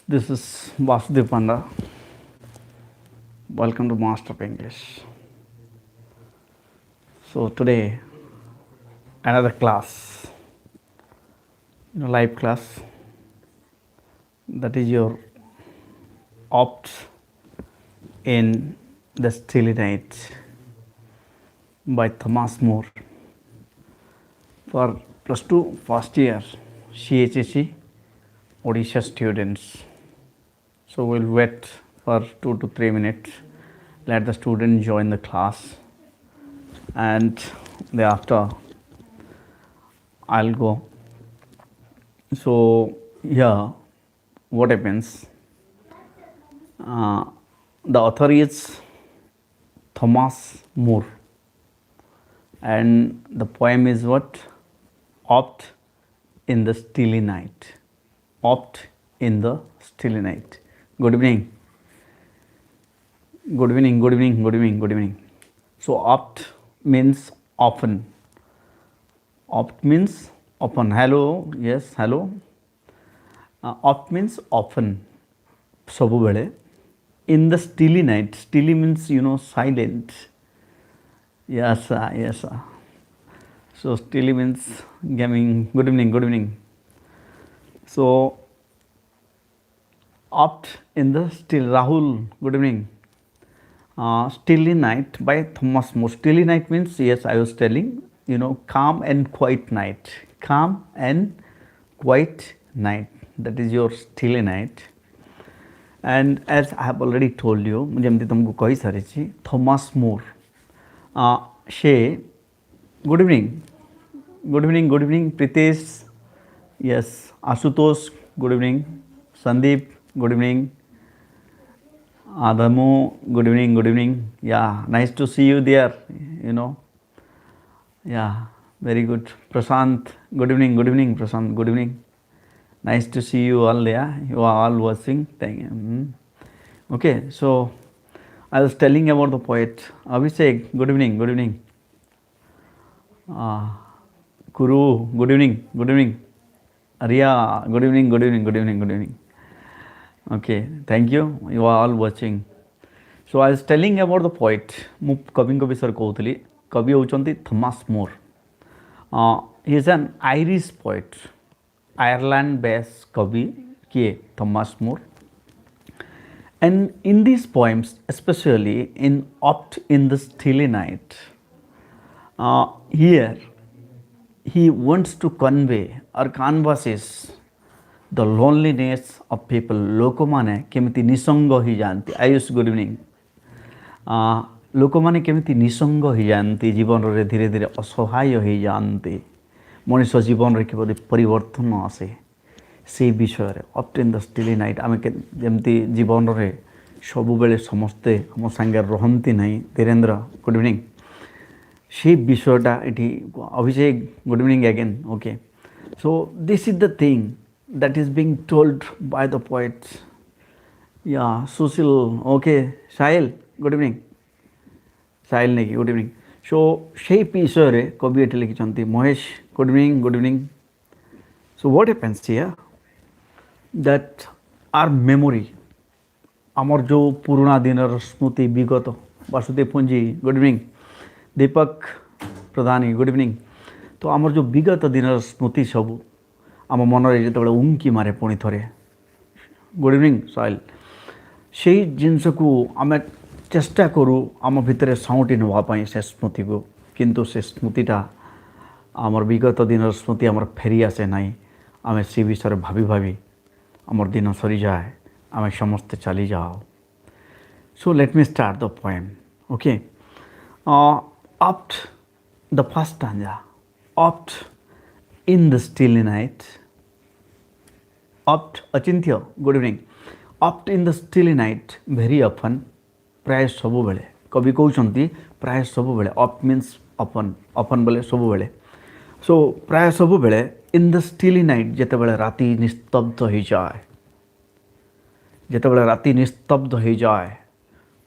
This is Vasudev Panda. Welcome to Master of English. So today, another class, live class. That is your opt in the Stilly Night by Thomas More for +2 first year CHSE Odisha students. So we'll wait for 2 to 3 minutes. Let the student join the class, and thereafter I'll go. So here, what happens? The author is Thomas More, and the poem is what? Opt in the Stilly Night. Opt in the Stilly Night. Good evening. Good evening, good evening, good evening, good evening. So opt means often. Opt means often. Hello, yes, hello. Opt means often. Sabubale. In the Stilly Night. Stilly means, silent. Yes, yes. So Stilly means gaming. Good evening, good evening. So opt in the still. Rahul, good evening. Stilly Night by Thomas More. Stilly Night means, yes, I was telling, calm and quiet night. Calm and quiet night. That is your Stilly Night. And as I have already told you, ଯେମିତି ତୁମକୁ କହିସାରିଛି, Thomas More. ସେ good evening. Good evening, good evening, Pritesh. Yes, Ashutosh, good evening. Sandeep, good evening. Adamu, good evening, good evening. Yeah, nice to see you there, Yeah, very good. Prashant, good evening, Prashant, good evening. Nice to see you all there. You are all watching. Thank you. Okay, so I was telling about the poet. Abhishek, good evening, good evening. Kuru, good evening, good evening. Arya, good evening, good evening, good evening, good evening. Okay, thank you. You are all watching. So I was telling about the poet. ମୁଁ କବିଙ୍କ ବିଷୟରେ କହୁଥିଲି. କବି ହେଉଛନ୍ତି Thomas More. He is an Irish poet. Ireland based କବି କିଏ? Thomas More. And in these poems, especially in Opt in the Stilly Night, here he wants to convey or canvases the loneliness of people. ଲୋକମାନେ କେମିତି ନିସଙ୍ଗ ହୋଇଯାଆନ୍ତି. Ayush, good evening. ଲୋକମାନେ କେମିତି ନିସଙ୍ଗ ହୋଇଯାଆନ୍ତି, ଜୀବନରେ ଧୀରେ ଧୀରେ ଅସହାୟ ହୋଇଯାଆନ୍ତି, ମଣିଷ ଜୀବନରେ କିପରି ପରିବର୍ତ୍ତନ ଆସେ ସେଇ ବିଷୟରେ oft in the stilly night. ଆମେ ଯେମିତି ଜୀବନରେ ସବୁବେଳେ ସମସ୍ତେ ଆମ ସାଙ୍ଗରେ ରହନ୍ତି ନାହିଁ. Dhirendra, good evening. সেই বিষয়টা এটি Abhishek, good evening again. Okay, so this is the thing that is being told by the poet. Yeah, Sushil, okay. Sahil, good evening. Sahil নাকি? Good evening. সো সেই বিষୟରେ কবি এটি লিখিଛନ୍ତି. Mahesh, good evening, good evening. So what happens here that our memory, আমার যে পুরোনা দিনের স্মৃতি, বিগত. Basudev Punji, good evening. Deepak Pradhani, good evening. तो आमर जो विगत दिन स्मृति सबू आम मन जो उंकी मारे पुणी थे. गुड इवनिंग साहिल. से जिनस को आम चेष्टा करूँ आम भितर साउटी नापी से स्मृति को, किंतु से स्मृतिटा आमर विगत दिन स्मृति आमर फेरी आसे ना. आम से विषय भाभी भाभी आमर दिन सरी जाए, आम समस्ते चली जाओ. So let me start the poem. Okay. Opt, the first stanza. Opt in the Stilly Night. Opt, Achintya, good evening. Opt in the Stilly Night very often. प्राय सबुबेले कवि कहते प्राय सबुबेले. Opt means often, often बोले सबुबेले. सो प्राय सबुबेले in the Stilly Night, जेतेबेले राति निस्तब्ध हो जाए, जेतेबेले राति निस्तब्ध हो जाए,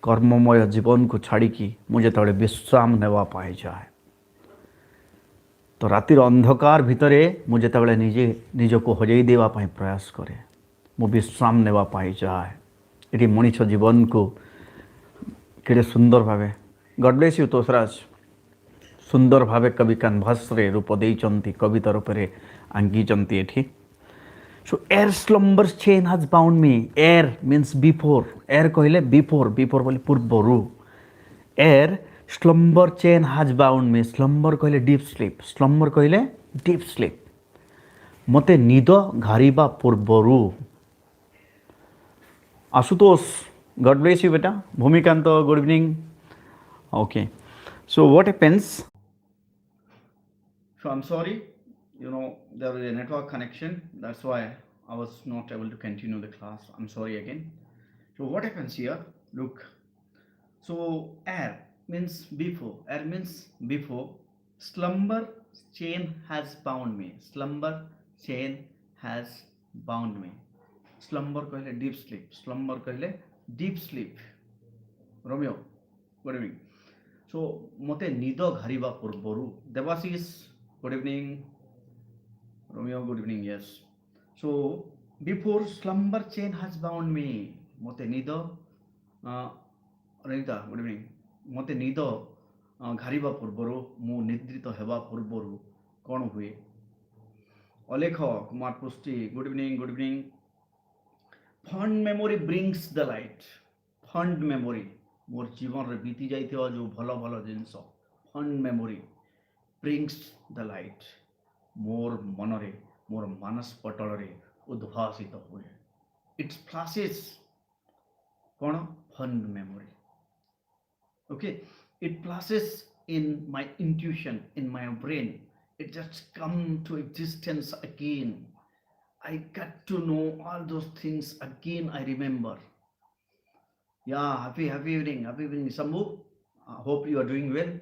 कर्ममय जीवन को छाड़िकी मुझे विश्राम नेवा पाई जाए. तो रातिर अंधकार भितरे मुझे निजे निजको हजई देवा प्रयास करे. ମୁଁ ବିଶ୍ରାମ ନେବା ପାଇଁ ଯାଏ। ଏଠି ମଣିଷ ଜୀବନକୁ କେଡ଼େ ସୁନ୍ଦର ଭାବେ ଗଡ୍ ବ୍ଲେସ୍ ୟୁ ତୋଷରାଜ ସୁନ୍ଦର ଭାବେ କବି କାନଭାସରେ ରୂପ ଦେଇଛନ୍ତି, କବିତା ରୂପରେ ଆଙ୍କିଛନ୍ତି ଏଠି। So air slumber's chain has bound me. Air means before. Air କହିଲେ before, before ବୋଲି ପୂର୍ବରୁ। Air slumber chain has bound me. Slumber କହିଲେ deep sleep. Slumber କହିଲେ deep sleep. ମୋତେ ନିଦ ଘାରିବା ପୂର୍ବରୁ। ଆଶୁତୋଷ, God bless you ବେଟା। ଭୂମିକାନ୍ତ, good evening. Okay. So what happens? So I'm sorry, there is a network connection. That's why I was not able to continue the class. I'm sorry again. So what happens here? Look. So air means before. Air means before. Slumber chain has bound me. Slumber chain has bound me. Slumber कहले deep sleep. Slumber कहले deep sleep. Romeo, good evening. So ମୋତେ ନିଦ ଘାରିବା ପୂର୍ବରୁ। Debashish, good evening. Romeo, good evening. Yes. So before slumber chain has bound me. ମୋତେ ନିଦ Ranita, good evening. ମୋତେ ନିଦ ଘାରିବା ପୂର୍ବରୁ, ମୁଁ ନିଦ୍ରିତ ହେବା ପୂର୍ବରୁ କ'ଣ ହୁଏ? Alekh Kumar Prusty, good evening, good evening. Fond memory brings the light. Fond memory, ମୋର ଜୀବନରେ ବିତି ଯାଇଥିବା ଯେଉଁ ଭଲ ଭଲ ଜିନିଷ, fond memory brings the light. ମୋର ମନରେ, ମୋର ମାନସ ପଟଳରେ ଉଦ୍ଭାସିତ ହୁଏ। It flashes କ'ଣ? Fond memory. Okay, it flashes in my intuition, in my brain. It just come to existence again. I got to know all those things again. I remember. Yeah, happy evening, Sambu. I hope you are doing well.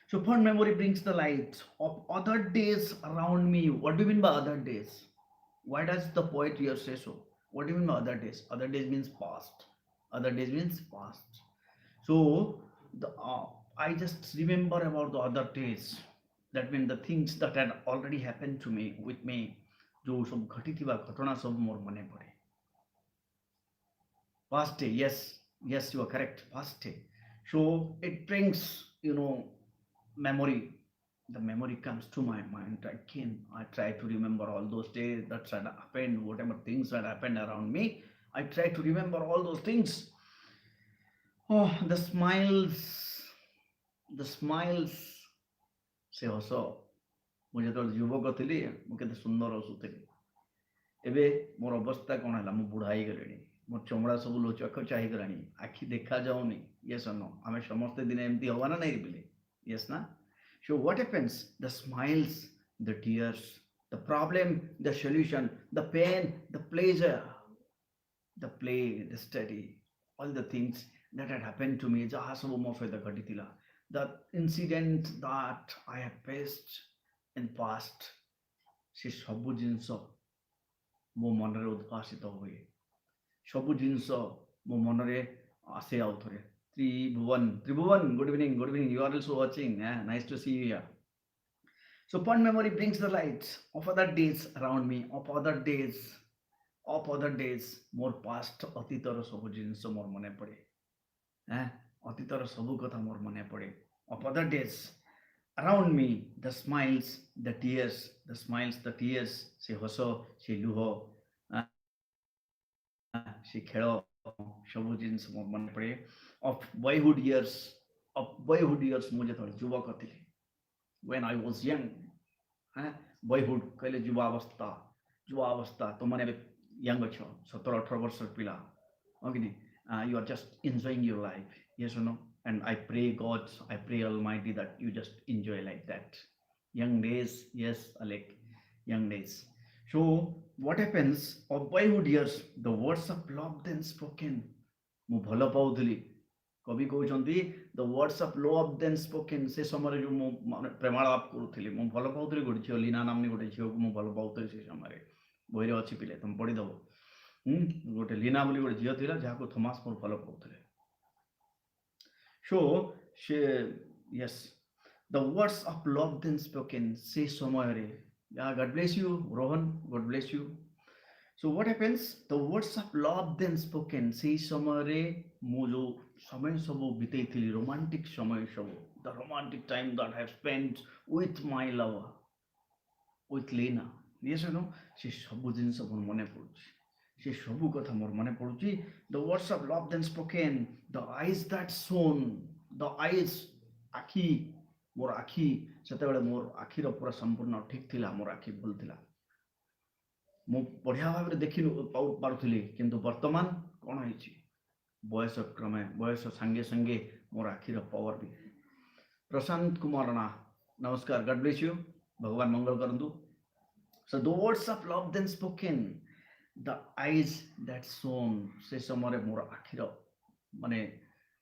So fond memory brings the light of other days around me. What do you mean by other days? Why does the poet here say so? What do you mean by other days? Other days means past. Other days means past. So I just remember about the other days. That means the things that had already happened to me, with me. जो सब घटिଥିବା घटना सब मोर मने पड़े। Past day, yes, you are correct. Past day. So it brings, memory. The memory comes to my mind again. I try to remember all those days that had happened, whatever things that happened around me. I try to remember all those things. Oh, the smiles से हस। ମୁଁ ଯେତେବେଳେ ଯୁବକ ଥିଲି, ମୁଁ କେତେ ସୁନ୍ଦର ହସୁଥିଲି। ଏବେ ମୋର ଅବସ୍ଥା କ'ଣ ହେଲା? ମୁଁ ବୁଢ଼ା ହେଇଗଲିଣି। ମୋର ଚମଡ଼ା ସବୁ ଲୋଚକଚା ହେଇଗଲାଣି, ଆଖି ଦେଖାଯାଉନି। ୟେସ୍ ଅର୍ ନୋ? ଆମେ ସମସ୍ତେ ଦିନେ ଏମିତି ହବା ନା ନାହିଁ ପିଲେ? ୟେସ୍ ନା? So what happens? The smiles, the tears, the problem, the solution, the pain, the pleasure, the play, the study, all the things that had happened to me, ଯାହା ସବୁ ମୋ ସହିତ ଘଟିଥିଲା, the incident that I have faced in past, ସେ ସବୁ ଜିନିଷ ମୋ ମନରେ ଉଦ୍ଭାସିତ ହୁଏ। ସବୁ ଜିନିଷ ମୋ ମନରେ ଆସେ ଆଉ ଥରେ। Tribhuban, good evening, you are also watching. Nice to see you here. So fond memory brings the light of other days around me, of other days, ମୋର past, ଅତୀତର ସବୁ ଜିନିଷ ମୋର ମନେ ପଡ଼େ। ଅତୀତର ସବୁ କଥା ମୋର ମନେ ପଡ଼େ। of other days around me, the smiles, the tears, ସେ ହସ, ସେ ଲୁହ, ସେ ଖେଳ, ସବୁ ଜିନିଷ ମୋର ମନେ ପଡ଼େ। of boyhood years, ମୁଁ ଯେତେବେଳେ ଯୁବକ ଥିଲି, when I was young. boyhood କହିଲେ ଯୁବାବସ୍ଥା। ତୁମମାନେ ଏବେ young ଅଛ, 17-18 ବର୍ଷର ପିଲା, you are just enjoying your life. Yes or no? And I pray God, I pray Almighty that you just enjoy like that. Young days, yes, Alec, young days. So what happens? Of boyhood years, the words of love then spoken. ମୁଁ ଭଲ ପାଉଥିଲି। କବି କହୁଛନ୍ତି the words of love then spoken. ସେ ସମୟରେ ଯେଉଁ ମୁଁ ପ୍ରେମାଳାପ କରୁଥିଲି, ମୁଁ ଭଲ ପାଉଥିଲି ଗୋଟେ ଝିଅ, ଲୀନା ନାମନୀ ଗୋଟେ ଝିଅକୁ ମୁଁ ଭଲ ପାଉଥିଲି। ସେ ସମୟରେ ବହିରେ ଅଛି ପିଲେ, ତମେ ପଢ଼ିଦେବ। ଗୋଟେ ଲୀନା ବୋଲି ଗୋଟେ ଝିଅ ଥିଲା, ଯାହାକୁ ଥମାସ ମୋର ଭଲ ପାଉଥିଲେ। So yes, the words of love then spoken, ସେ ସମୟରେ। God bless you, Rohan, God bless you. So what happens? The words of love then spoken. সেই সমୟରେ ମୁଁ ଯୋଉ ସମୟ ସବୁ ବିତେଇଥିଲି romantic ସମୟ ସବୁ, the romantic time that I have spent with my lover, with Lena, yes or no, ସେ ସବୁ ଜିନିଷ ମୋର ମନେ ପଡୁଛି, ସେ ସବୁ କଥା ମୋର ମନେ ପଡୁଛି. The words of love then spoken, the eyes that shone, the eyes, ଆଖି, ମୋର ଆଖି, ସେତେବେଳେ ମୋର ଆଖିର ପୁରା ସମ୍ପୂର୍ଣ୍ଣ ଠିକ ଥିଲା, ମୋର ଆଖି ଭଲ ଥିଲା, ମୁଁ ବଢିଆ ଭାବରେ ଦେଖି ପାରୁଥିଲି, କିନ୍ତୁ ବର୍ତ୍ତମାନ କଣ ହେଇଛି, ବୟସ କ୍ରମେ, ବୟସ ସାଙ୍ଗେ ସାଙ୍ଗେ ମୋର ଆଖିର ପାୱାର ବି. ପ୍ରଶାନ୍ତ କୁମାର ରାଣା, ନମସ୍କାର, ଗଡ୍ ବ୍ଲେସ୍ ୟୁ, ଭଗବାନ ମଙ୍ଗଳ କରନ୍ତୁ. So the words of love then spoken, the eyes that shone, ସେ ସମୟରେ ମୋର ଆଖିର ମାନେ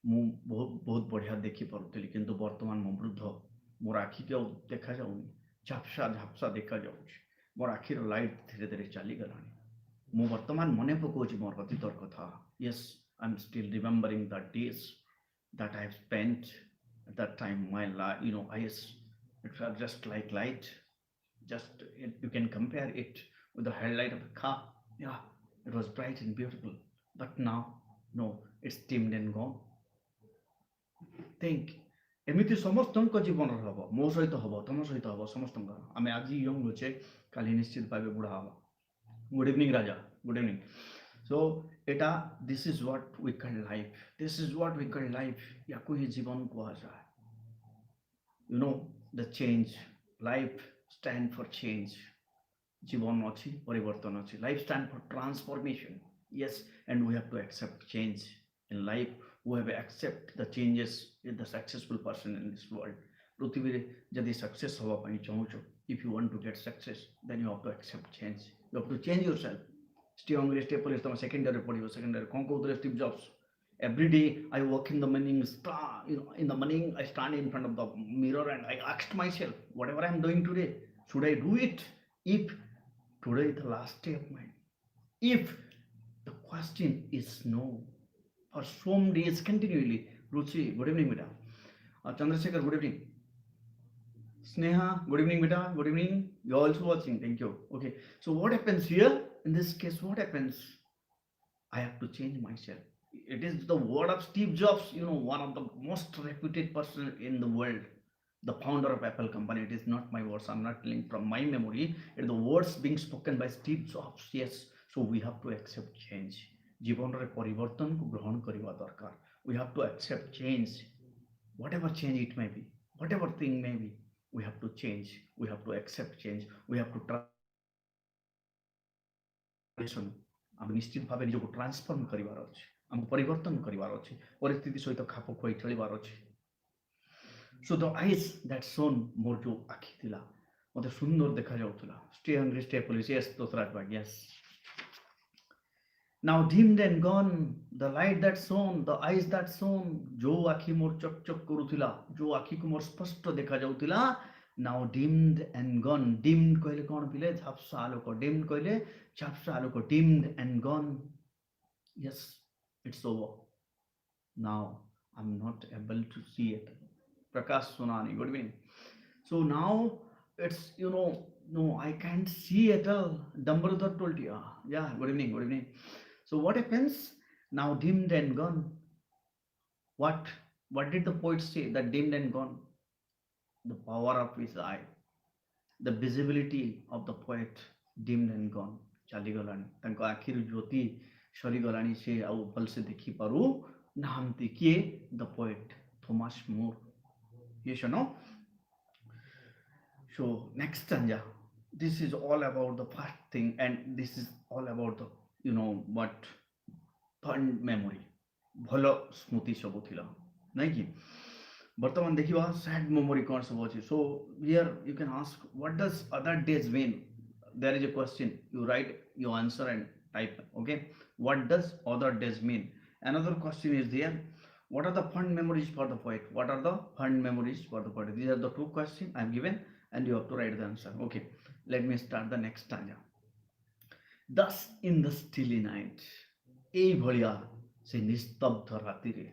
ମୁଁ ବହୁତ ବହୁତ ବଢିଆ ଦେଖି ପାରୁଥିଲି, କିନ୍ତୁ ବର୍ତ୍ତମାନ ମୁଁ ବୃଦ୍ଧ, ମୋର ଆଖିକି ଆଉ ଦେଖାଯାଉନି, ଝାପ୍ସା ଝାପ୍ସା ଦେଖାଯାଉଛି, ମୋର ଆଖିର ଲାଇଟ୍ ଧୀରେ ଧୀରେ ଚାଲିଗଲାଣି, ମୁଁ ବର୍ତ୍ତମାନ ମନେ ପକାଉଛି ମୋର ଅତୀତର କଥା. Yes, I'm still remembering the days that I have spent at that time. My eyes, it was just like light, just you can compare it with the headlight of a car. Yeah, it was bright and beautiful, but now no, it's dimmed and gone. Think, ଏମିତି ସମସ୍ତଙ୍କ ଜୀବନରେ ହବ, ମୋ ସହିତ ହବ, ତମ ସହିତ ହବ, ସମସ୍ତଙ୍କର. ଆମେ ଆଜି ୟଙ୍ଗ ଅଛେ, କାଲି ନିଶ୍ଚିତ ଭାବେ ବୁଢା ହବା. ଗୁଡ୍ ଇଭିନିଂ ରାଜା, ଗୁଡ୍ ଇଭିନିଂ. ସୋ ଏଟା this is what we call life, this is what we call life, ୟାକୁ ହିଁ ଜୀବନ କୁହାଯାଏ. You know, the change, life stand for change. জীবন ଅଛି, ପରିବର୍ତ୍ତନ ଅଛି. Life stand for transformation. Yes, and we have to accept change in life. We have to accept the changes in the successful person in this world. ପୃଥିବୀରେ ଯଦି success ହେବା ପାଇଁ ଚାହୁଁଛ, if you want to get success, then you have to accept change. You have to change yourself. Steve Angry, stay police, ତମ second ଇୟରରେ ପଢିବ, second year କ'ଣ କହୁଥିଲେ Steve Jobs? Every day I walk in the morning, in the morning I stand in front of the mirror and I asked myself, whatever I am doing today, should I do it? If today is the last day of mine, if the question is no, for some days continually. Ruchi, good evening, beta. Chandrasekhar, good evening. Sneha, good evening, beta. Good evening. You're also watching. Thank you. Okay. So what happens here? In this case, what happens? I have to change myself. It is the word of Steve Jobs, one of the most reputed person in the world, the founder of Apple company. It is not my words. I'm not telling from my memory. It is the words being spoken by Steve Jobs. Yes. So we have to accept change. ଜୀବନରେ ପରିବର୍ତ୍ତନକୁ ଗ୍ରହଣ କରିବା ଦରକାର. We have to accept change, whatever change it may be, whatever thing may be, we have to change, we have to accept change, we have to transform. ଆମେ ନିଶ୍ଚିତ ଭାବେ ନିଜକୁ transform କରିବାର ଅଛି, ଆମକୁ ପରିବର୍ତ୍ତନ କରିବାର ଅଛି, ପରିସ୍ଥିତି ସହିତ ଖାପ ଖୁଆଇ ଚଳିବାର ଅଛି. So the eyes that shone, ମୋର ଯୋଉ ଆଖି ଥିଲା, ମୋତେ ସୁନ୍ଦର ଦେଖାଯାଉଥିଲା. Stay hungry, stay police. Yes, ଦୋସରାଜ ଭାଇ, yes. Now dimmed and gone, the light that shone, the eyes that shone, जो आखि मोर चक चक करूथिला, जो आखि को मोर स्पष्ट देखा जाउथिला, now dimmed and gone. Dimmed कहले कोन पिले? झपसा आलोक. Dimmed कहले झपसा आलोक. Dimmed and gone. Yes, it's over. Now I'm not able to see it. Prakash Sonani, good evening. So now it's, no, I can't see at all. Dumbledore told you. Yeah, good evening, good evening. So what happens? Now dimmed and gone. What did the poet say? That dimmed and gone. The power of his eye, the visibility of the poet dimmed and gone. ଚାଲିଗଲାଣି, ତାଙ୍କ ଆଖିରୁ ଜ୍ୟୋତି ସରିଗଲାଣି, ସେ ଆଉ ଭଲସେ ଦେଖିପାରୁ ନାହାନ୍ତି. କିଏ? The poet Thomas More. Yes or no? So next stanza. This is all about the first thing, and this is all about the what fond memory, ଭଲ ସ୍ମୃତି ସବୁ ଥିଲା, ନାଇଁ କି? ବର୍ତ୍ତମାନ ଦେଖିବା sad memory କ'ଣ ସବୁ ଅଛି. So here you can ask, what does other days mean? There is a question, you write your answer and type. Okay, what does other days mean? Another question is there, what are the fond memories for the poet? What are the fond memories for the poet? These are the two questions I have given and you have to write the answer. Okay, let me start the next stanza. Thus in the stilly night, এই ভଳିଆ ସେ ନିସ୍ତବ୍ଧ ରାତିରେ.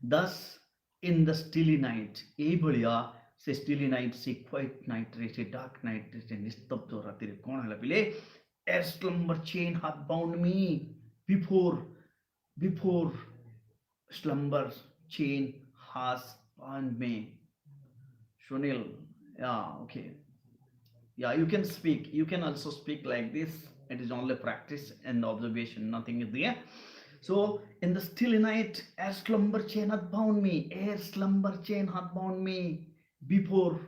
Thus in the stilly night, এই ଭଳିଆ ସେ stilly night, ସେ quiet night ରେ, ସେ dark night ରେ, ସେ ନିସ୍ତବ୍ଧ ରାତିରେ କ'ଣ ହେଲା ପିଲେ? A slumber chain hath bound me before slumber chain has bound me. Sunil, yeah, okay. Yeah, you can speak. You can also speak like this. It is only practice and observation, nothing is there. So, in the still night, a slumber chain hath bound me, a slumber chain hath bound me before,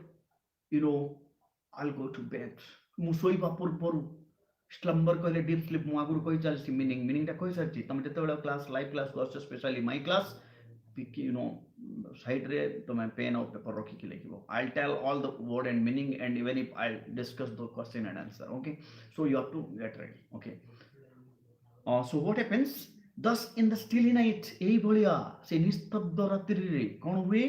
you know, I'll go to bed. ମୁଁ ଶୋଇବା ପୂର୍ବରୁ ସ୍ଲମ୍ବର କହିଲେ deep slip ମୁଁ ଆଗରୁ କହି ଚାଲିଛି ମିନିଂଟା କହିସାରିଛି ତମେ ଯେତେବେଳେ କ୍ଲାସ୍ ଲାଇଭ୍ କ୍ଲାସ୍କୁ ଆସୁଛ ସ୍ପେଶାଲି ମାଇ କ୍ଲାସ୍ ସାଇଡ୍ରେ ତମେ ପେନ୍ ଆଉ ପେପର ରଖିକି ଲେଖିବ I'll tell all the word and meaning and even if I'll discuss the question and answer okay so you have to get ready okay so what happens thus in the stilly night এইভଳିଆ ସେ ନିସ୍ତବ୍ଧ ରାତ୍ରିରେ କ'ଣ ହୁଏ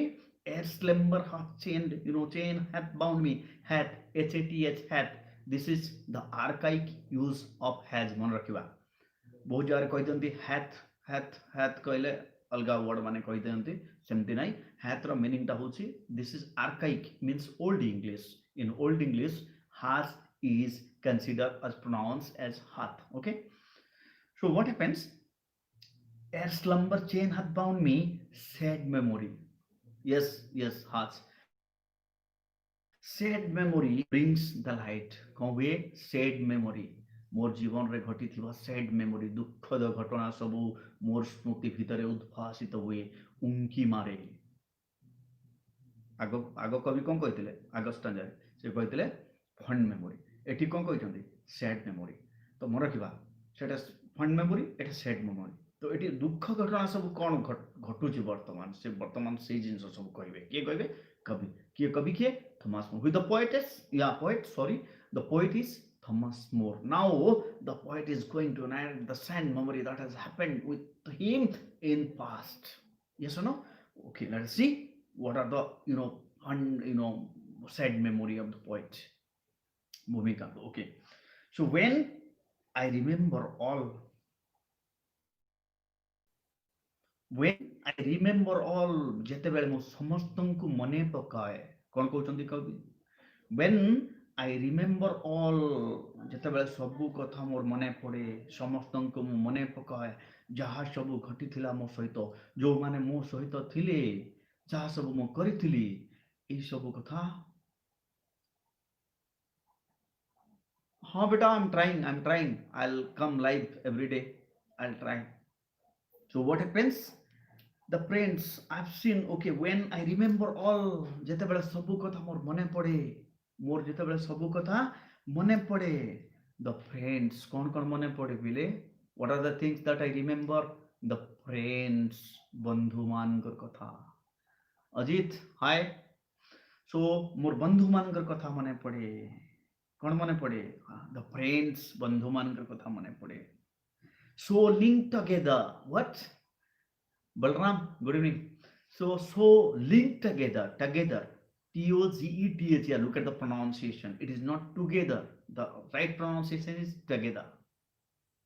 air slumber hath chained chain hath bound me hath hath hath this is the archaic use of has ମନେ ରଖିବା ବହୁତ ଜାଗାରେ କହିଦିଅନ୍ତି hath କହିଲେ ଅଲଗା ୱାର୍ଡ ମାନେ କହିଦିଅନ୍ତି ସେମିତି ନାହିଁ hath ର ମିନିଂଟା ହେଉଛି this is archaic means old English in old English has is considered as pronounced as hath okay so what happens a slumber chain hath bound me sad memory yes has sad memory brings the light କ'ଣ ହୁଏ sad memory मोर जीवन रे घटी sad memory दुखद घटना सबू मोर स्मृति भितर उद्भासित हुए उंकी मारे आग आग कवि कौन कहते आग स्टांजारे से कहते फंड मेमोरी एटी कौन कहते सैड मेमोरी तो मन रखा से फंड मेमोरी एटा सैड मेमोरी तो ये दुख घटना सब कौन घटुची वर्तमान से वर्तमान से जिन सब कहे किए कवि कवि किए थॉमस मोर द पोएट या poet sorry the poet is Thomas More. Now the poet is going to narrate the sad memory that has happened with him in past. Yes or no? Okay, let's see what are the sad memory of the poet. Bhumika. Okay. So when I remember all ଯେତେବେଳେ ମୁଁ ସମସ୍ତଙ୍କୁ ମନେ ପକାଏ କ'ଣ କହୁଛନ୍ତି କବି when I remember all ଯେତେବେଳେ ସବୁ କଥା ମୋର ମନେ ପଡ଼େ ସମସ୍ତଙ୍କୁ ମୁଁ ମନେ ପକାଏ ଯାହା ସବୁ ଘଟିଥିଲା ମୋ ସହିତ ଯେଉଁମାନେ ମୋ ସହିତ ଥିଲେ ଯାହା ସବୁ ମୁଁ କରିଥିଲି ଏଇ ସବୁ କଥା ହଁ ବେଟା I'm trying I'll come live every day I'll try so what happens the friends I've seen okay when I remember all ଯେତେବେଳେ ସବୁ କଥା ମୋର ମନେ ପଡ଼େ मोर जिते सब कथा मन पड़े द फ्रेंड्स कौन मन पड़े बिले what are the things that I remember the friends बंधु मान कथा अजित हाय सो मोर बंधु मान कथा मन पड़े कौन मन पड़े द फ्रेंड्स बंधु मान कथा मन पड़े so link together what Balram good evening so link together Together. Look at the pronunciation. It is not together. The right pronunciation is together.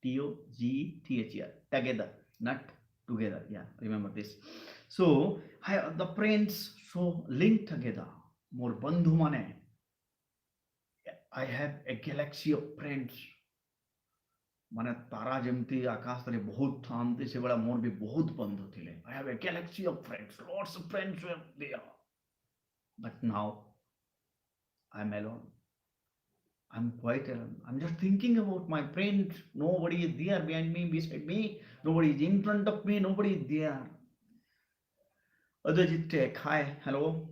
Together. Together, not together. Yeah, remember this. So the friends so linked together. More bandhu mane. I have a galaxy of friends. माने तारा जमती आकाश रे बहुत थांती से बड़ा मोर भी बहुत बंधु थिले I have a galaxy of friends lots of friends were there but now I'm alone I'm quite alone I'm just thinking about my friends nobody is there behind me beside me nobody is in front of me nobody is there Adajit Tech hi hello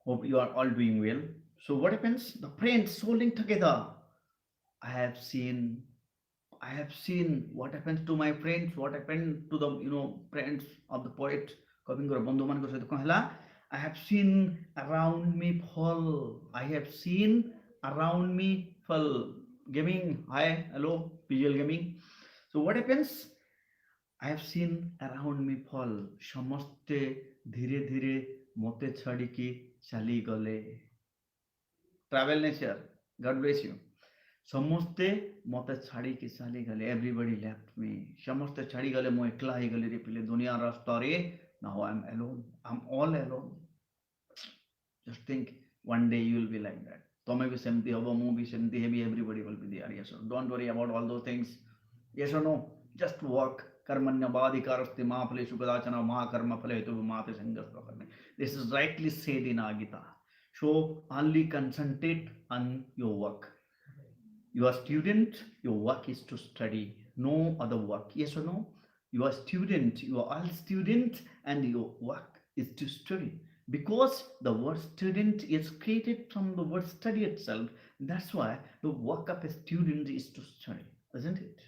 hope you are all doing well so what happens the friends so linked together I have seen what happens to my friends what happened to the friends of the poet कविंगर बंधु मान सहित कौन है I have seen around me fall I have seen around me fall gaming hi hello visual gaming so what happens I have seen around me fall समस्ते धीरे धीरे मोते छाड़ी की चली गले travel nature God bless you समस्ते मत छाड़ी की चली गले एवरीबॉडी लेफ्ट मी समस्ते छाड़ी गले मु एकला ही गले रे पिले दुनिया रास्ता रे now I am alone I am all alone just think one day you will be like that ତମେ ବି ସେମିତି ହବ, ମୁଁ ବି ସେମିତି ହେବି, everybody will be there. Yes or no? Don't worry about all those things. Yes or no? Just walk. Karmanyavadhikarasti ma phaleshu kadachana ma karma phaletu ma te sangasya karme. This is rightly said in our Gita. So only concentrate on your work. You are student, your work is to study, no other work. Yes or no? You are student, you are all student, and your work is to study. Because the word student is created from the word study itself. That's why the work of a student is to study, isn't it?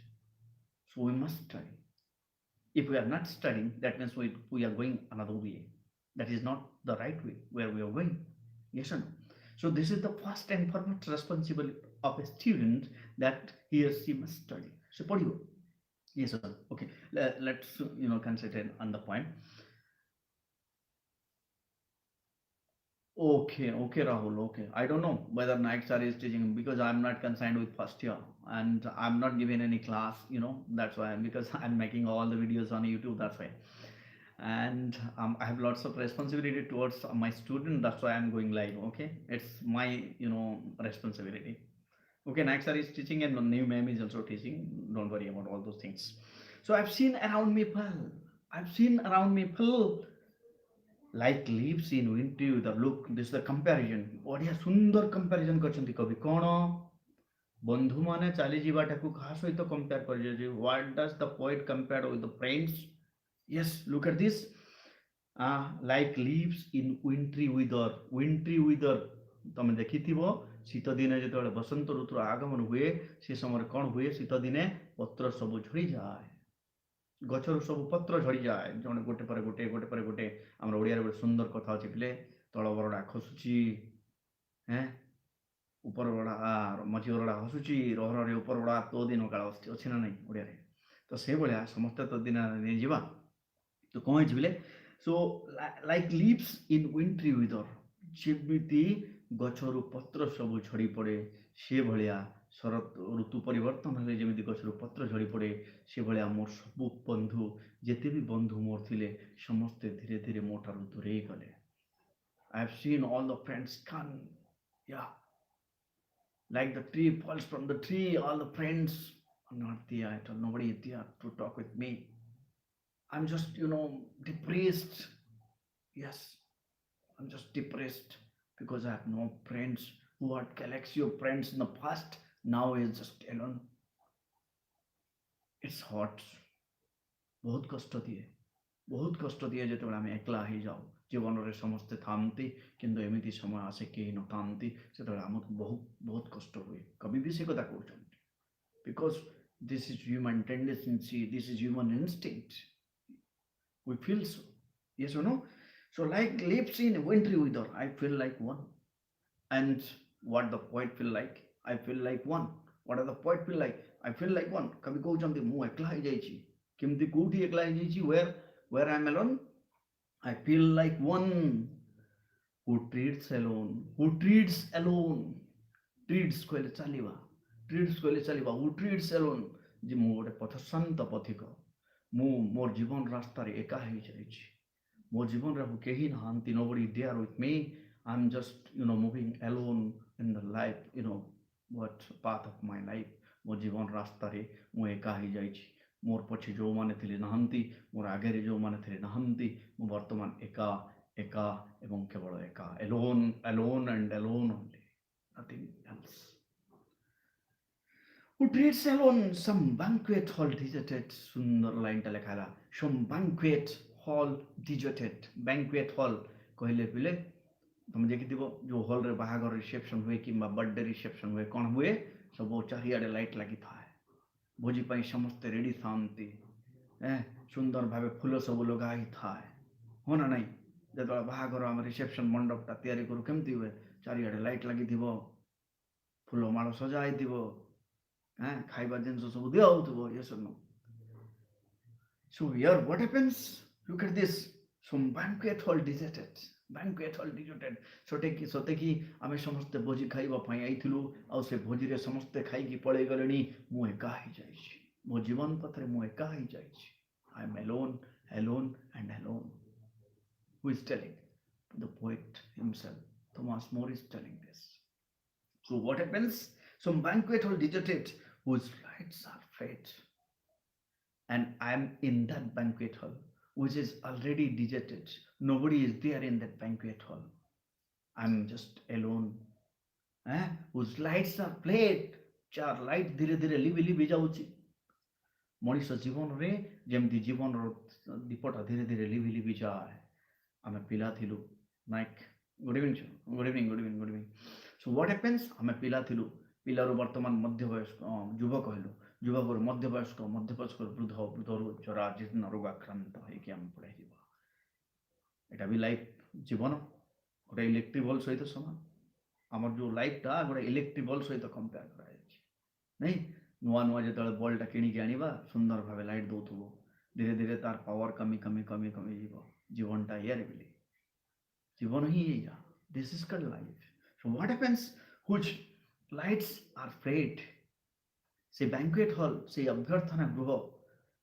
So we must study. If we are not studying, that means we are going another way. That is not the right way where we are going. Yes or no? So this is the first and foremost responsibility of a student, that he or she must study. So what do you? Yes sir. Okay. Let's concentrate on the point. Okay, okay, Rahul. Okay, I don't know whether night sir is teaching, because I'm not concerned with first year and I'm not giving any class. That's why, because I'm making all the videos on YouTube. That's why, and I have lots of responsibility towards my student. That's why I'm going live. Okay, it's my responsibility. Okay, next sir is teaching and new ma'am is also teaching. Don't worry about all those things. So I've seen around me people. I've seen around me people like leaves in winter with the look. This is the comparison. ବଢିଆ ସୁନ୍ଦର comparison କରିଛନ୍ତି କବି। କ'ଣ ବନ୍ଧୁମାନେ ଚାଲିଯିବାଟାକୁ କାହା ସହିତ compare କରିଛନ୍ତି? What does the poet compare with the friends? Yes, look at this. Like leaves in wintry weather. Wintry weather ତମେ ଦେଖିଥିବ, ଶୀତ ଦିନେ ଯେତେବେଳେ ବସନ୍ତ ଋତୁର ଆଗମନ ହୁଏ, ସେ ସମୟରେ କ'ଣ ହୁଏ? ଶୀତ ଦିନେ ପତ୍ର ସବୁ ଝଡ଼ିଯାଏ, ଗଛରୁ ସବୁ ପତ୍ର ଝଡ଼ିଯାଏ, ଜଣେ ଗୋଟେ ପରେ ଗୋଟେ, ଗୋଟେ ପରେ ଗୋଟେ। ଆମର ଓଡ଼ିଆରେ ଗୋଟେ ସୁନ୍ଦର କଥା ଅଛି, ପିଲେ ତଳ ବରଡ଼ା ଖସୁଛି, ଉପର ବରଡ଼ା ମଝି ବରଡ଼ା ହସୁଛି, ରହରରେ ଉପର ବରଡ଼ା ତୋ ଦିନ କାଳ ଅଛି ନା ନାହିଁ ଓଡ଼ିଆରେ? ତ ସେଇଭଳିଆ ସମସ୍ତେ ତ ଦିନ ନେଇଯିବା। ତ କ'ଣ ହେଇଛି ପିଲେ? So like leaves in wintry weather, ଯେମିତି ଗଛରୁ ପତ୍ର ସବୁ ଝଡ଼ି ପଡ଼େ, ସେଭଳିଆ ଶରତ ଋତୁ ପରିବର୍ତ୍ତନ ହେଲେ ଯେମିତି ଗଛରୁ ପତ୍ର ଝଡ଼ି ପଡ଼େ, ସେଭଳିଆ ମୋର ସବୁ ବନ୍ଧୁ, ଯେତେ ବି ବନ୍ଧୁ ମୋର ଥିଲେ, ସମସ୍ତେ ଧୀରେ ଧୀରେ ମୋ ଠାରୁ ଦୂରେଇ ଗଲେ। I have seen all the friends gone. Yeah, like the tree falls from the tree, all the friends are not there at all. Nobody is there to talk with me. I'm just depressed. Yes, I'm just depressed because I have no friends who had galaxy of friends in the past. Now is just alone. It's hot. बहुत कष्ट दिए, बहुत कष्ट दिए ଯେତେବେଳେ ଆମେ ଏକଲା ହେଇଯାଉ। ଜୀବନରେ ସମସ୍ତେ ଥାନ୍ତି, କିନ୍ତୁ ଏମିତି ସମୟ ଆସେ କେହି ନଥାନ୍ତି, ସେତେବେଳେ ଆମକୁ ବହୁତ ବହୁତ କଷ୍ଟ ହୁଏ। କବି ବି ସେ କଥା କହୁଛନ୍ତି, because this is human tendency, this is human instinct. We feel so. Yes or no? So like leaves in wintry weather, I feel like one. And what the poet feel like? I feel like one. What does the poet feel like? I feel like one. କବି କହୁଛନ୍ତି ମୁଁ ଏକଲା ହେଇଯାଇଛି। କେମିତି, କୋଉଠି ଏକଲା ହେଇଯାଇଛି? where I am alone? I feel like one who treats alone. Who treats alone? Treats କହିଲେ ଚାଲିବା, treats କହିଲେ ଚାଲିବା, who treats alone, ଯେ ମୁଁ ଗୋଟେ ପଥଶାନ୍ତ ପଥିକ, ମୁଁ ମୋର ଜୀବନ ରାସ୍ତାରେ ଏକା ହେଇଯାଇଛି। ମୋ ଜୀବନରେ ଆଉ କେହି ନାହାନ୍ତି, nobody there with me. I'm just moving alone in the life, what path of my life. ମୋ ଜୀବନ ରାସ୍ତାରେ ମୁଁ ଏକା ହେଇଯାଇଛି। ମୋର ପଛେ ଯେଉଁମାନେ ଥିଲେ ନାହାନ୍ତି, ମୋର ଆଗରେ ଯେଉଁମାନେ ଥିଲେ ନାହାନ୍ତି, ମୁଁ ବର୍ତ୍ତମାନ ଏକା ଏକା ଏବଂ କେବଳ ଏକା। alone, alone and alone only, nothing else. Who treats alone? Some banquet hall deserted. ସୁନ୍ଦର ଲାଇନଟା ଲେଖା ହେଲା, some banquet hall deserted. banquet hall କହିଲେ ପିଲେ, ତମେ ଦେଖିଥିବ ଯେଉଁ ହଲ୍ରେ ବାହାଘର ରିସେପସନ୍ ହୁଏ କିମ୍ବା ବର୍ଥଡେ ରିସେପସନ୍ ହୁଏ, କ'ଣ ହୁଏ? ସବୁ ଚାରିଆଡ଼େ ଲାଇଟ୍ ଲାଗିଥାଏ, ଭୋଜି ପାଇଁ ସମସ୍ତେ ରେଡ଼ି ଥାନ୍ତି, ସୁନ୍ଦର ଭାବେ ଫୁଲ ସବୁ ଲଗା ହେଇଥାଏ, ହଁ ନା ନାହିଁ? ଯେତେବେଳେ ବାହାଘର ଆମେ ରିସେପସନ୍ ମଣ୍ଡପଟା ତିଆରି କରୁ, କେମିତି ହୁଏ? ଚାରିଆଡ଼େ ଲାଇଟ୍ ଲାଗିଥିବ, ଫୁଲମାଳ ସଜା ହେଇଥିବ, ଖାଇବା ଜିନିଷ ସବୁ ଦିଆ ହେଉଥିବ। Yes or no? So here what happens? Look at this. Some banquet hall deserted. banquet hall deserted. ସତେ କି ଆମେ ସମସ୍ତେ ଭୋଜି ଖାଇବା ପାଇଁ ଆଇଥିଲୁ, ଆଉ ସେ ଭୋଜିରେ ସମସ୍ତେ ଖାଇକି ପଳେଇ ଗଲେଣି। ମୁଁ ଏକା ହେଇଯାଇଛି, ମୋ ଜୀବନ ପଥରେ ମୁଁ ଏକା ହେଇଯାଇଛି। I am alone, alone and alone. Who is telling? The poet himself, Thomas More, is telling this. So what happens? Some banquet hall deserted whose lights are fed, and I'm in that banquet hall which is already deserted. Nobody is there in that banquet hall. I'm just alone. whose lights are played. चार light धीरे धीरे लिभि लिभि जाଉଛି ମଣିଷ ଜୀବନରେ ଯେମିତି ଜୀବନର ଦୀପଟା ଧୀରେ ଧୀରେ ଲିଭି ଲିଭି ଯାଏ ଆମେ ପିଲା ଥିଲୁ ନାଇକ୍ good evening good evening good evening good evening so what happens ଆମେ ପିଲା ଥିଲୁ ପିଲାରୁ ବର୍ତ୍ତମାନ ମଧ୍ୟବୟସ୍କ ଯୁବକ ହେଲୁ ଯୁବକରୁ ମଧ୍ୟବୟସ୍କରୁ ବୃଦ୍ଧ ବୃଦ୍ଧରୁ ଜରା ଜୀର୍ଣ୍ଣ ରୋଗ ଆକ୍ରାନ୍ତ ହେଇକି ଆମେ ପଳାଇଯିବା ଏଇଟା ବି ଲାଇଫ୍ ଜୀବନ ଗୋଟେ ଇଲେକ୍ଟ୍ରିକ୍ ବଲ୍ ସହିତ ସମାନ ଆମର ଯେଉଁ ଲାଇଫ୍ଟା ଗୋଟେ ଇଲେକ୍ଟ୍ରିକ୍ ବଲ୍ ସହିତ କମ୍ପେୟାର କରାଯାଇଛି ନାଇଁ ନୂଆ ନୂଆ ଯେତେବେଳେ ବଲ୍ଟା କିଣିକି ଆଣିବା ସୁନ୍ଦର ଭାବେ ଲାଇଟ୍ ଦେଉଥିବ ଧୀରେ ଧୀରେ ତାର ପାୱାର କମିଯିବ ଜୀବନଟା ଏୟାରେ ବୋଲି ଜୀବନ ହିଁ ଏଇଆ this is called life so what happens which lights are fled ସେ ବ୍ୟାଙ୍କୁଏଟ୍ ହଲ୍ ସେଇ ଅଭ୍ୟର୍ଥନା ଗୃହ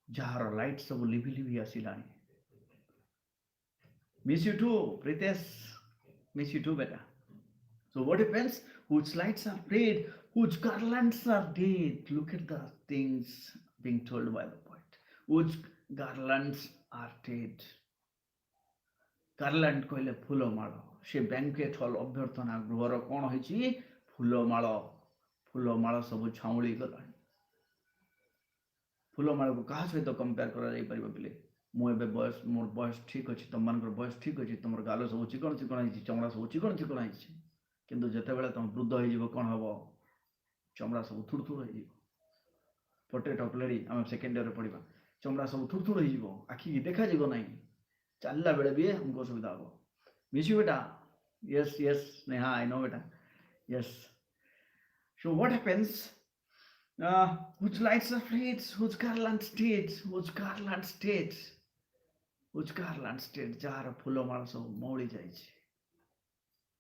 ଯାହାର ଲାଇଟ୍ ସବୁ ଲିଭି ଲିଭି ଆସିଲାଣି miss you too Pritesh miss you too ବେଟା So what happens? Whose lights are fade, whose garlands are dead. Look at the things being told by the poet. Whose garlands are dead. Garland କହିଲେ ଫୁଲମାଳ ସେ banquet hall ଅଭ୍ୟର୍ଥନା ଗୃହର କ'ଣ ହେଇଛି ଫୁଲମାଳ ସବୁ ଝାଉଁଳି ଗଲାଣି ଫୁଲମାଳକୁ କାହା ସହିତ କମ୍ପେୟାର କରାଯାଇପାରିବ ପିଲେ ମୁଁ ଏବେ ମୋର ବୟସ ଠିକ୍ ଅଛି ତମମାନଙ୍କର ବୟସ ଠିକ୍ ଅଛି ତମର ଗାଲ ସବୁ ଚିକଣ ଚିକଣ ହେଇଛି ଚମଡ଼ା ସବୁ ଚିକଣ ଚିକଣ ହେଇଛି କିନ୍ତୁ ଯେତେବେଳେ ତମେ ବୃଦ୍ଧ ହେଇଯିବ କ'ଣ ହବ ଚମଡ଼ା ସବୁ ଥୁଡ଼ଥୁଡ଼ ହେଇଯିବ ପୋର୍ଟ୍ରେଟ୍ ଅଫ୍ ଲେଡି ଆମେ ସେକେଣ୍ଡ ଇୟର୍ରେ ପଢ଼ିବା ଚମଡ଼ା ସବୁ ଥୁଡ଼ଥୁଡ଼ ହେଇଯିବ ଆଖିକି ଦେଖାଯିବ ନାହିଁ ଚାଲିଲା ବେଳେ ବି ଆମକୁ ଅସୁବିଧା ହବ ମିଶୁ ବେଟା yes yes Neha I know ବେଟା yes so what happens whose lights are fades whose garland stays ଯାହାର ଫୁଲମାଳ ସବୁ ମଉଳି ଯାଇଛି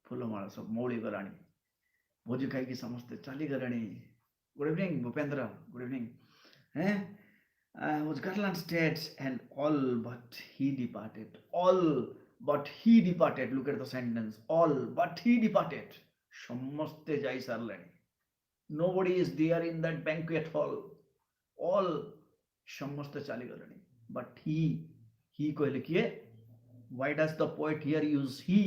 ଫୁଲମାଳ ସବୁ ମଉଳି ଗଲାଣି ଭୋଜି ଖାଇକି ସମସ୍ତେ ଚାଲିଗଲେଣି good evening Bhupendra good evening whose garland stays and all but he departed look at the sentence all but he departed ସମସ୍ତେ ଯାଇ ସାରିଲେଣି nobody is there in that banquet hall all ସମସ୍ତେ ଚାଲିଗଲେଣି but he କହିଲେ କିଏ why does the poet here use he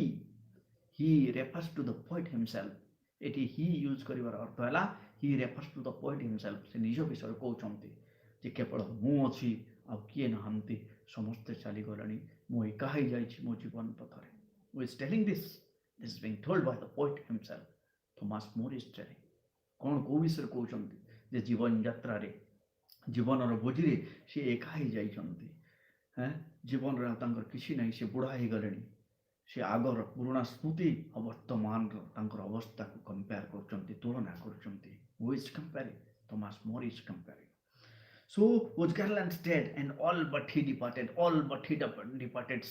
refers to the poet himself ଏଠି he use କରିବାର ଅର୍ଥ ହେଲା he refers to the poet himself ସେ ନିଜ ବିଷୟରେ କହୁଛନ୍ତି ଯେ କେବଳ ମୁଁ ଅଛି ଆଉ କିଏ ନାହାନ୍ତି ସମସ୍ତେ ଚାଲିଗଲେଣି ମୁଁ ଏକା ହେଇଯାଇଛି ମୋ ଜୀବନ ପଥରେ who is telling this is being told by the poet himself Thomas More is telling କ'ଣ କେଉଁ ବିଷୟରେ କହୁଛନ୍ତି ଯେ ଜୀବନ ଯାତ୍ରାରେ ଜୀବନର ଭୋଜିରେ ସେ ଏକା ହେଇଯାଇଛନ୍ତି ଜୀବନରେ ଆଉ ତାଙ୍କର କିଛି ନାହିଁ ସେ ବୁଢ଼ା ହେଇଗଲେଣି ସେ ଆଗର ପୁରୁଣା ସ୍ମୃତି ଆଉ ବର୍ତ୍ତମାନର ତାଙ୍କର ଅବସ୍ଥାକୁ କମ୍ପେୟାର କରୁଛନ୍ତି ତୁଳନା କରୁଛନ୍ତି who is comparing Thomas More is comparing so whose garland stayed and all but he departed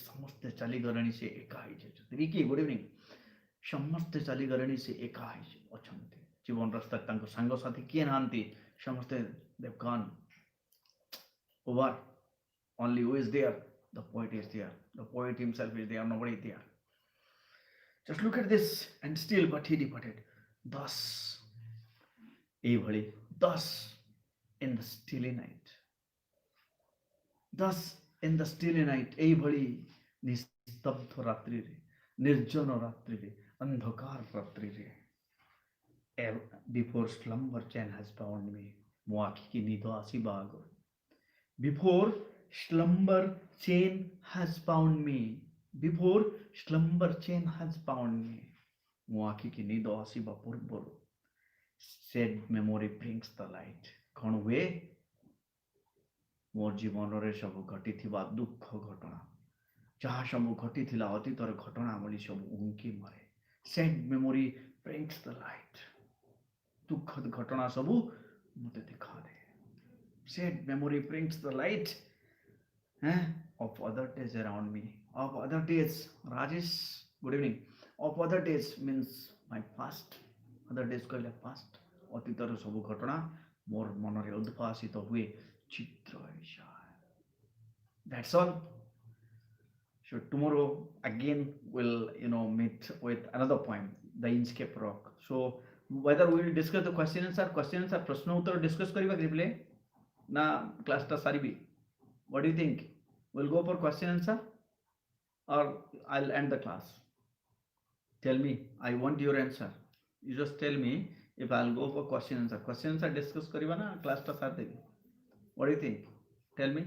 ସମସ୍ତେ ଚାଲିଗଲେଣି ସେ ଏକା ହେଇଯାଇଛନ୍ତି ରିକି ଗୁଡ୍ ଇଭିନିଂ ସମସ୍ତେ ଚାଲିଗଲେଣି ସେ ଏକା ଅଛନ୍ତି ଜୀବନ ରାସ୍ତାରେ ତାଙ୍କ ସାଙ୍ଗସାଥି କିଏ ନାହାନ୍ତି ସମସ୍ତେ they've gone over only who is there the poet is there the poet himself is there nobody is there just look at this and still but he departed thus ଏଇଭଳି thus in the stilly night ଏଇଭଳି ନିସ୍ତବ୍ଧ ରାତ୍ରିରେ ନିର୍ଜନ ରାତ୍ରିରେ ଅନ୍ଧକାର ରାତ୍ରିରେ before slumber chain has bound me ମୋ ଆଖିକି ନିଦ ଆସିବା ଆଗରୁ before slumber chain has bound me ମୋ ଆଖିକି ନିଦ ଆସିବା ପୂର୍ବରୁ sad memory brings the light କ'ଣ ହୁଏ ମୋ ଜୀବନରେ ସବୁ ଘଟିଥିବା ଦୁଃଖ ଘଟଣା ଯାହା ସବୁ ଘଟିଥିଲା ଅତୀତର ଘଟଣା ଭଳି ସବୁ ଉଙ୍କି ମାରେ sad memory brings the light ଦୁଃଖଦ ଘଟଣା ସବୁ ମୋତେ ଦେଖାଦିଏ sad memory brings the light of other days around me of other days Rajesh good evening of other days means my past other days କହିଲେ past ଅତୀତର ସବୁ ଘଟଣା ମୋର ମନରେ ଉଦ୍ଭାସିତ ହୁଏ ଚିତ୍ର ହେଇଯାଏ that's all so tomorrow again we'll meet with another poem the Inkscape Rock so whether we will discuss the question answer प्रश्न उत्तर discuss करिबा रिप्ले ना क्लास टा सारिबी. What do you think? We'll go for question answer or I'll end the class. Tell me. I want your answer. You just tell me if I'll go for question answer. Question answer discuss करिबा ना class टा सार देबी. What do you think? Tell me.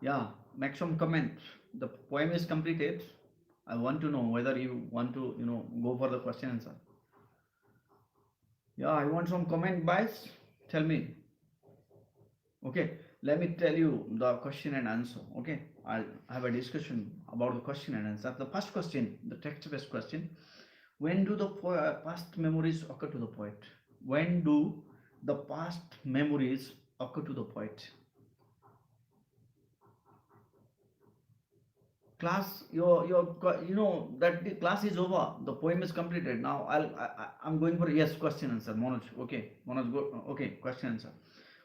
Yeah, make some comment. The poem is completed. I want to know whether you want to, go for the question answer. Yeah, I want some comment, guys. Tell me. Okay, let me tell you the question and answer. Okay, I'll have a discussion about the question and answer. The first question, the text-based question: when do the past memories occur to the poet? When do the past memories occur to the poet? Class, that the class is over, the poem is completed. Now I'm going for yes question answer. Manoj, okay, Manoj, go. Okay, question answer.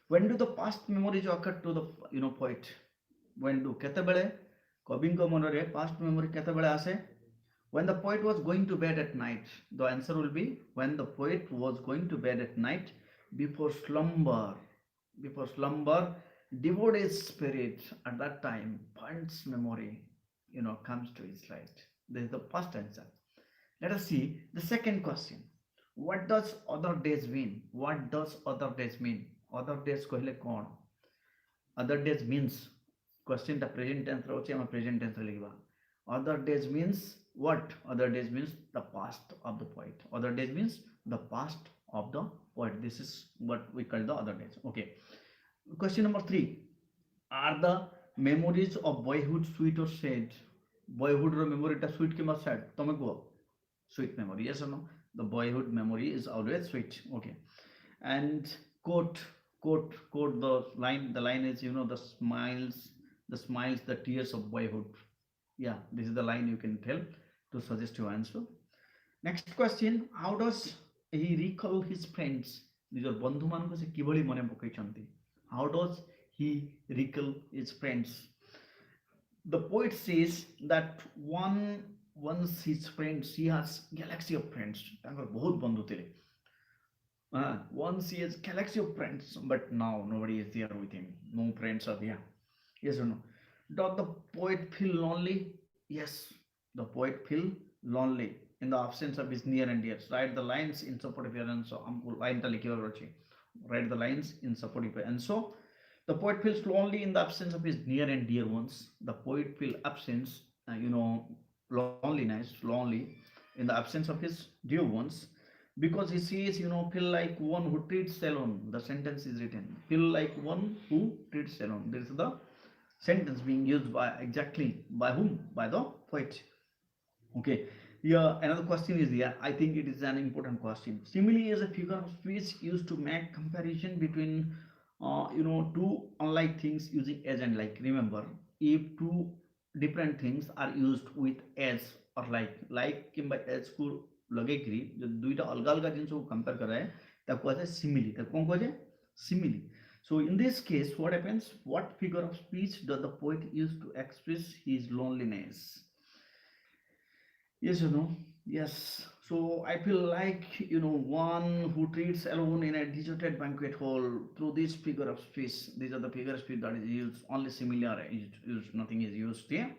When do the past memories occur to the poet? When do ketebele kobinko monore past memory ketebele ase? When the poet was going to bed at night. The answer will be when the poet was going to bed at night before slumber. Before slumber, devoted spirit at that time finds memory, comes to his light. This is the first answer. Let us see the second question. What does other days mean? What does other days mean? Other days कहले कौन? Other days means question the present tense रे होची हम present tense रे लिखबा. Other days means what? Other days means the past of the poet. Other days means the past of the poet. This is what we call the other days. Okay. Question number 3. Are the memories of boyhood sweet or sad? Boyhood ro memory ta sweet ki sad? Tome go. Sweet memory, yes or no? The boyhood memory is always sweet. Okay. And quote the line. The line is, the smiles, the tears of boyhood. Yeah, this is the line you can tell to suggest your answer. Next question: how does he recall his friends? These are बंधु मानको से किभली मने पकाइछन्ति. How does he recall his friends? The poet says that once his friends, he has galaxy of friends. तांकर बहुत बंधु थिले. Once he has galaxy of friends, but now nobody is there with him. No friends are there. Yes or no? Does the poet feel lonely? Yes, the poet feel lonely in the absence of his near and dear. Write the lines in support of your answer. Write the lines in support of your answer. The poet feels lonely in the absence of his near and dear ones. The poet feels absence, loneliness, lonely in the absence of his dear ones, because he sees, feel like one who treats alone. The sentence is written, feel like one who treats alone. This is the sentence being used by exactly by whom? By the poet. Okay. Yeah, another question is here. I think it is an important question. Simile is a figure of speech used to make comparison between two unlike things using as and like. Remember, if two different things are used with as or like किंबा as को लगेकरी जो दुईटा अलग अलग जिनिस को compare कर रहा है ताको कहते हैं सिमिली. ताको कौन कहते हैं? Simile. So in this case, what happens? What figure of speech does the poet use to express his loneliness? Yes or no? Yes. So I feel like, one who treats alone in a deserted banquet hall. Through this figure of speech, these are the figure of speech that is used. Only similar is used, nothing is used here.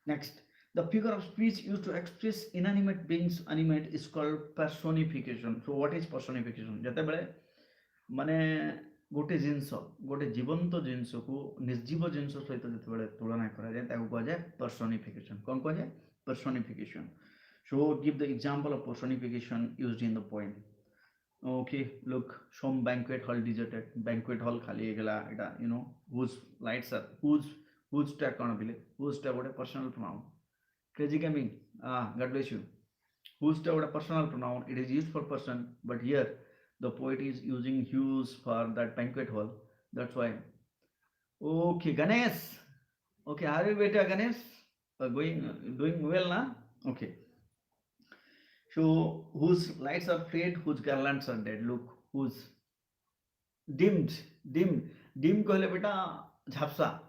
Next, the figure of speech used to express inanimate beings animate is called personification. So what is personification? ଯେତେବେଳେ ମାନେ गोटे जिनस गोटे जीवंत जिनस को निर्जीव जिनस सहित जितेबाला तुलना कराए ताको कहुए पर्सनिफिकेशन. कौन कहुए? Personification. So give the example of personification used in the poem. Okay, look, some banquet hall deserted. Banquet hall khali egala eta, whose lights are whose tag kana bile whose tag what a personal pronoun. Crazy gaming. God bless you. Whose tag what a personal pronoun. It is used for person, but here the poet is using whose for that banquet hall. That's why. Okay, Ganesh. Okay, are you better, Ganesh? Doing well now? Okay. So whose lights are faded, whose garlands are dead. Look, whose dimmed. Dim कहले बेटा झपसा.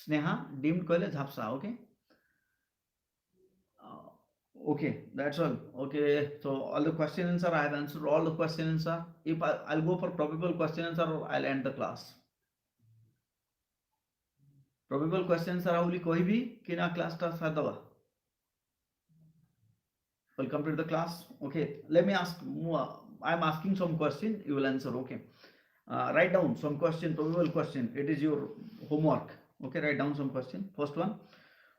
Sneha dimmed कहले झपसा. Okay. Okay, that's all. Okay, so all the question answer, I have answered all the question answer. If I'll go for probable question answer, or I'll end the class. Probable question answer आउली कहबी कि ना class टा सादवा. We'll complete the class. Okay, let me ask. I'm asking some question. You will answer. Okay, write down some question. Probable question. It is your homework. Okay, write down some question. First one.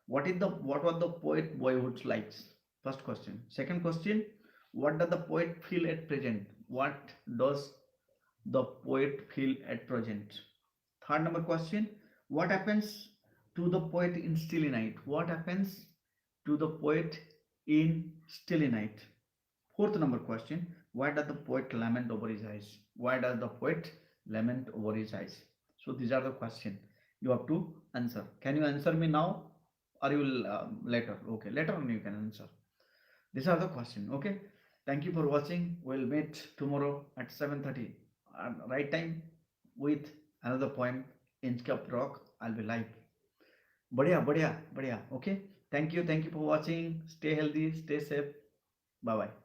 What was the poet boyhood likes? First question. Second question. What does the poet feel at present? What does the poet feel at present? Third number question. What happens to the poet in Stilly Night? What happens to the poet in Stilly Night? Fourth number question. Why does the poet lament over his eyes? Why does the poet lament over his eyes? So these are the questions you have to answer. Can you answer me now, or you will later? Okay, later on you can answer. These are the questions. Okay. Thank you for watching. We'll meet tomorrow at 7:30 right time with another poem in Cup Rock. I'll be live. बढ़िया बढ़िया बढ़िया. Okay. Thank you. Thank you for watching. Stay healthy. Stay safe. Bye bye.